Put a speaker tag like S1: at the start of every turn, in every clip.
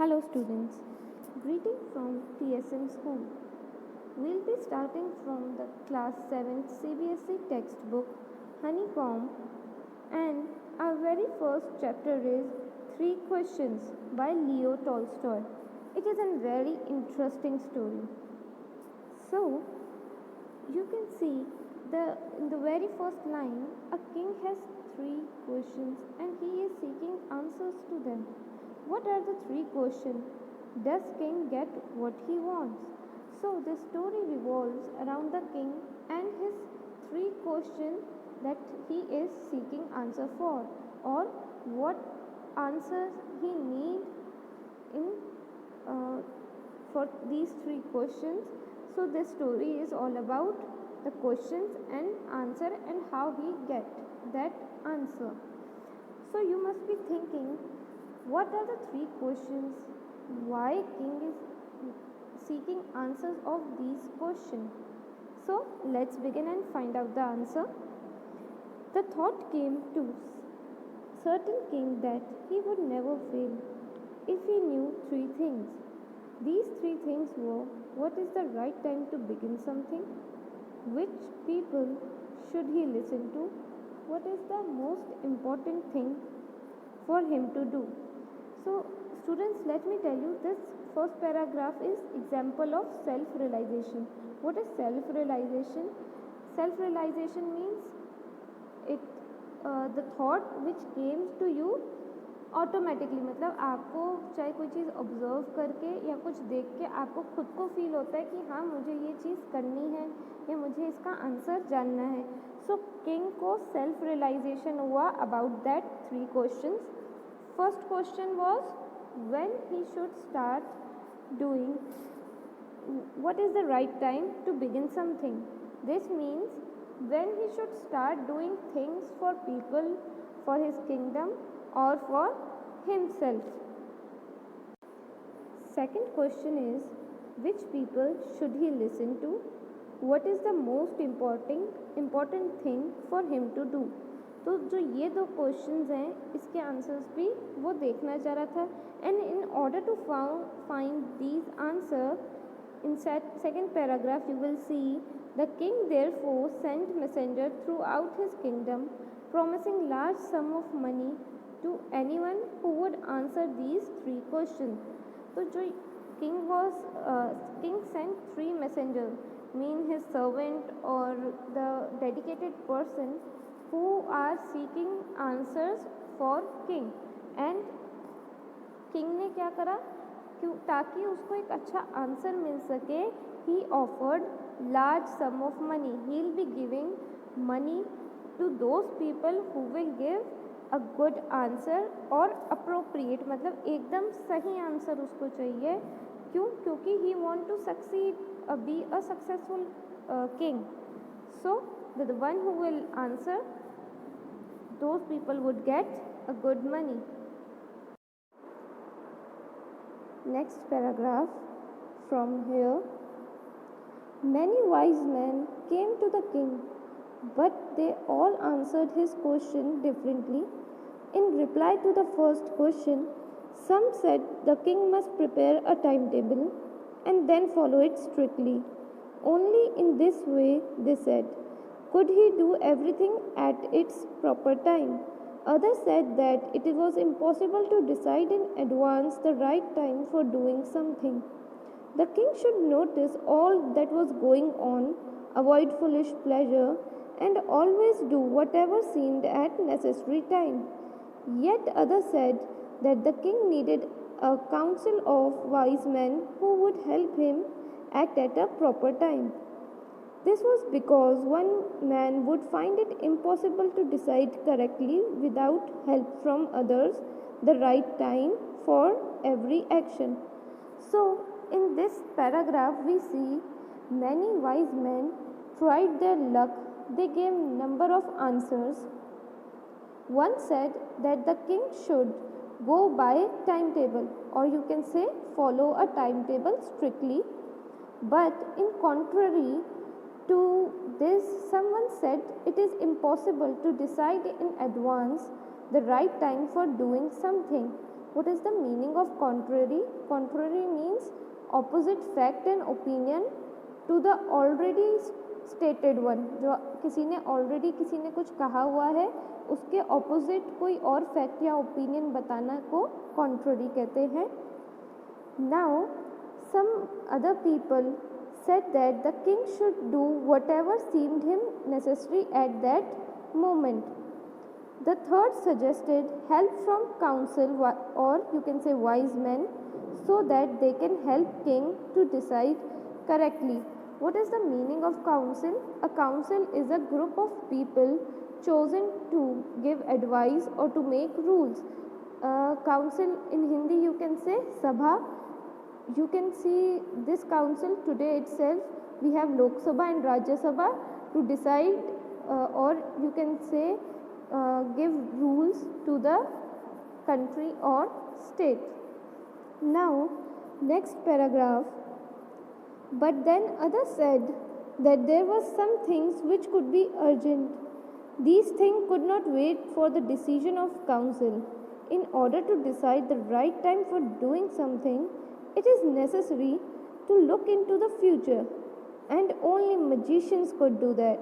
S1: Hello students, greeting from TSM school. We'll be starting from the class 7th CBSE textbook Honeycomb, and our very first chapter is Three Questions by Leo Tolstoy. It is a very interesting story. So, you can see in the very first line, a king has three questions and he is seeking answers to them. What are the three questions? Does king get what he wants? So the story revolves around the king and his three questions that he is seeking answer for, or what answers he need in for these three questions. So this story is all about the questions and answer and how he get that answer. So you must be thinking, what are the three questions? Why king is seeking answers of these questions? So let's begin and find out the answer. The thought came to certain king that he would never fail if he knew three things. These three things were: what is the right time to begin something? Which people should he listen to? What is the most important thing for him to do? So students, let me tell you, this first paragraph is example of self-realization. What is self-realization? Self-realization means the thought which came to you automatically, मतलब आपको चाहे कोई चीज़ observe करके या कुछ देख के आपको खुद को फील होता है कि हाँ मुझे ये चीज़ करनी है या मुझे इसका आंसर जानना है. सो किंग को सेल्फ रियलाइजेशन हुआ about that three questions. First question was when he should start doing, what is the right time to begin something. This means when he should start doing things for people, for his kingdom or for himself. Second question is, which people should he listen to? What is the most important thing for him to do? तो जो ये दो questions हैं इसके answers भी वो देखना चाह रहा था. And in order to find these answer, in second paragraph you will see, the king therefore sent messenger throughout his kingdom promising large sum of money to anyone who would answer these three questions. So जो king sent three messengers, mean his servant or the dedicated person who are seeking answers for king. And king ने क्या करा, ताकि उसको एक अच्छा answer मिल सके, he offered large sum of money. He will be giving money to those people who will give a good answer or appropriate, मतलब एकदम सही आंसर उसको चाहिए. क्यों? क्योंकि he want to succeed, be a successful king. So the one who will answer, those people would get a good money. Next paragraph from here. Many wise men came to the king, but they all answered his question differently. In reply to the first question, some said the king must prepare a timetable and then follow it strictly. Only in this way, they said, could he do everything at its proper time. Others said that it was impossible to decide in advance the right time for doing something. The king should notice all that was going on, avoid foolish pleasure, and always do whatever seemed at necessary time. Yet others said that the king needed a council of wise men who would help him act at a proper time. This was because one man would find it impossible to decide correctly without help from others the right time for every action. So in this paragraph we see many wise men tried their luck. They gave number of answers. One said that the king should go by timetable, or you can say follow a timetable strictly. But in contrary to this, someone said it is impossible to decide in advance the right time for doing something. What is the meaning of contrary? Contrary means opposite fact and opinion to the already stated one. जो किसी ने already किसी ने कुछ कहा हुआ है उसके opposite कोई और fact या opinion बताना को contrary कहते हैं. Now, some other people said that the king should do whatever seemed him necessary at that moment. The third suggested help from council or you can say wise men so that they can help king to decide correctly. What is the meaning of council? A council is a group of people chosen to give advice or to make rules. Council in Hindi you can say Sabha. You can see this council today itself. We have Lok Sabha and Rajya Sabha to decide or you can say give rules to the country or state. Now, next paragraph. But then others said that there were some things which could be urgent. These things could not wait for the decision of council. In order to decide the right time for doing something, it is necessary to look into the future, and only magicians could do that.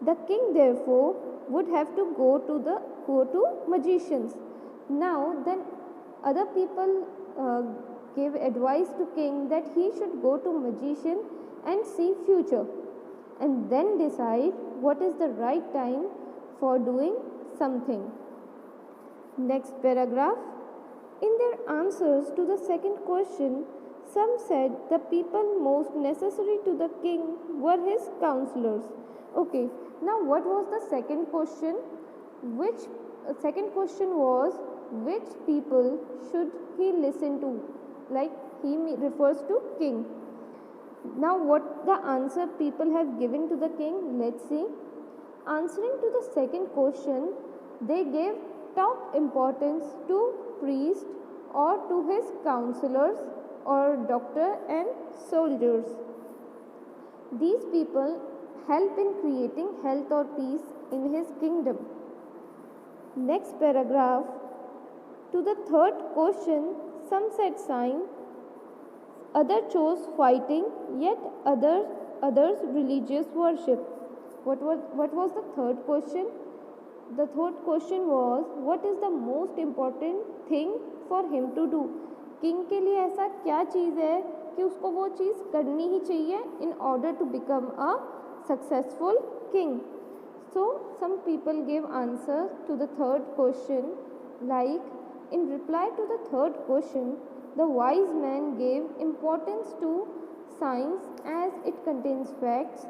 S1: The king therefore would have to go to magicians. Now then other people gave advice to king that he should go to magician and see future and then decide what is the right time for doing something. Next paragraph. In their answers to the second question, some said the people most necessary to the king were his counselors. Okay, now what was the second question? Second question was which people should he listen to? Like he refers to king. Now what the answer people have given to the king? Let's see. Answering to the second question, they gave top importance to priest or to his counselors or doctor and soldiers. These people help in creating health or peace in his kingdom. Next paragraph. To the third question, some said sign, others chose fighting, yet others religious worship. What was the third question? The third question was what is the most important thing for him to do? King के लिए ऐसा क्या चीज़ है कि उसको वो चीज़ करनी ही चाहिए in order to become a successful king. So some people gave answer to the third question, like in reply to the third question, the wise man gave importance to science as it contains facts.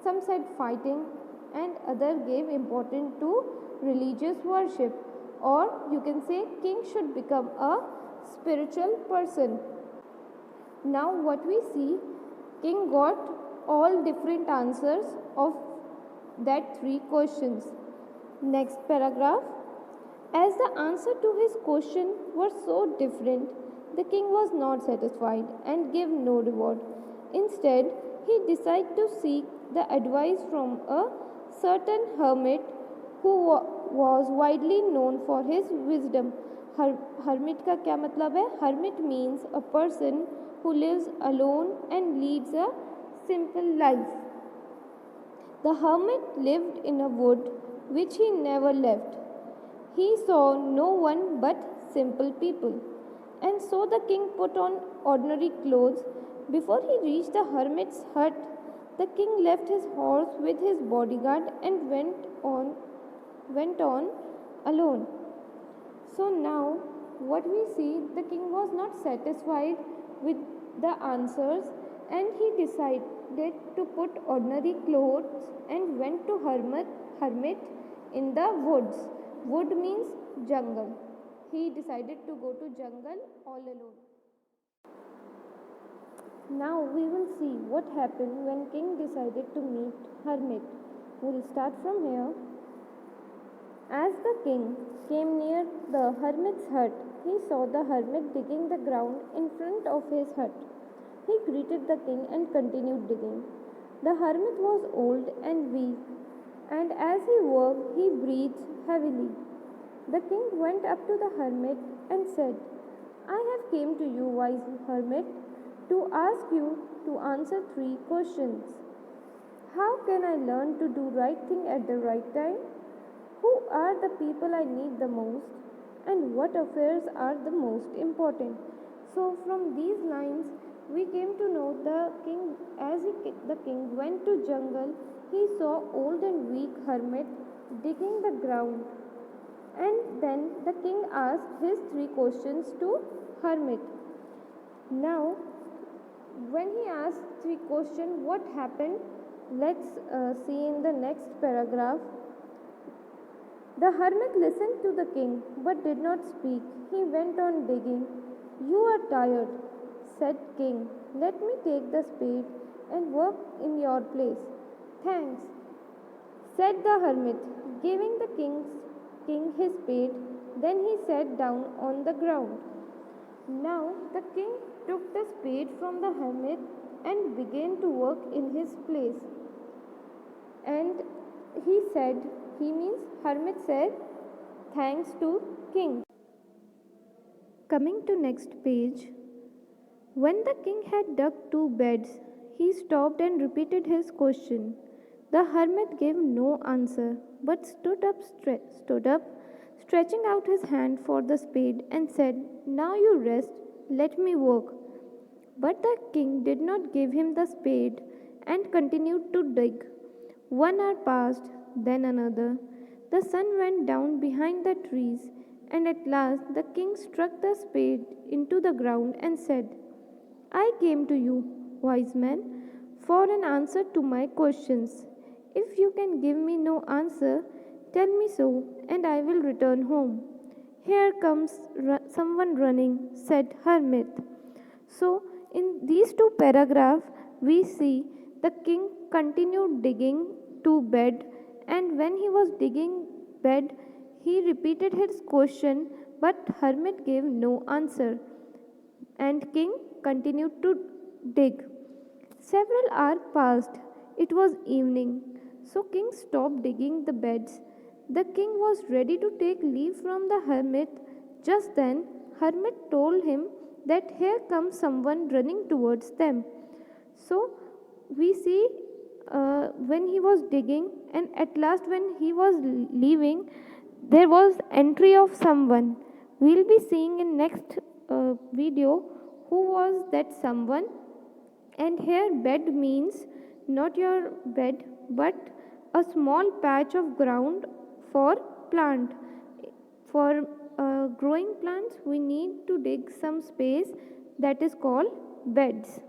S1: Some said fighting and other gave importance to religious worship, or you can say king should become a spiritual person. Now what we see, king got all different answers of that three questions. Next paragraph. As the answer to his question were so different, the king was not satisfied and gave no reward. Instead, he decided to seek the advice from a certain hermit who was widely known for his wisdom. Hermit का क्या मतलब है? Hermit means a person who lives alone and leads a simple life. The hermit lived in a wood which he never left. He saw no one but simple people. And so the king put on ordinary clothes. Before he reached the hermit's hut, the king left his horse with his bodyguard and went on alone. So now what we see, the king was not satisfied with the answers and he decided to put ordinary clothes and went to hermit in the woods. Wood means jungle. He decided to go to jungle all alone. Now we will see what happened when king decided to meet hermit. We will start from here. As the king came near the hermit's hut, he saw the hermit digging the ground in front of his hut. He greeted the king and continued digging. The hermit was old and weak, and as he worked, he breathed heavily. The king went up to the hermit and said, I have came to you, wise hermit, to ask you to answer 3 questions. How can I learn to do right thing at the right time? Who are the people I need the most? And what affairs are the most important? So from these lines, we came to know the king. The king went to jungle, he saw old and weak hermit digging the ground, and then the king asked his 3 questions to hermit. Now, when he asked 3 questions, what happened? Let's see in the next paragraph. The hermit listened to the king but did not speak. He went on digging. You are tired, said king. Let me take the spade and work in your place. Thanks, said the hermit, giving the king his spade. Then he sat down on the ground. Now the king took the spade from the hermit and began to work in his place. And hermit said, thanks to king. Coming to next page. When the king had dug 2 beds, he stopped and repeated his question. The hermit gave no answer, but stood up, stretching out his hand for the spade, and said, Now you rest, let me work. But the king did not give him the spade and continued to dig. 1 hour passed, then another. The sun went down behind the trees, and at last the king struck the spade into the ground and said, I came to you, wise man, for an answer to my questions. If you can give me no answer, tell me so, and I will return home. Here comes someone running, said Hermit. So, in these 2 paragraphs, we see the king continued digging 2 bed, and when he was digging bed, he repeated his question, but Hermit gave no answer, and king continued to dig. Several hours passed. It was evening, so king stopped digging the beds. The king was ready to take leave from the hermit. Just then, hermit told him that here comes someone running towards them. So we see when he was digging, and at last when he was leaving, there was entry of someone. We'll be seeing in next video who was that someone. And here bed means not your bed but a small patch of ground for plant. For growing plants we need to dig some space, that is called beds.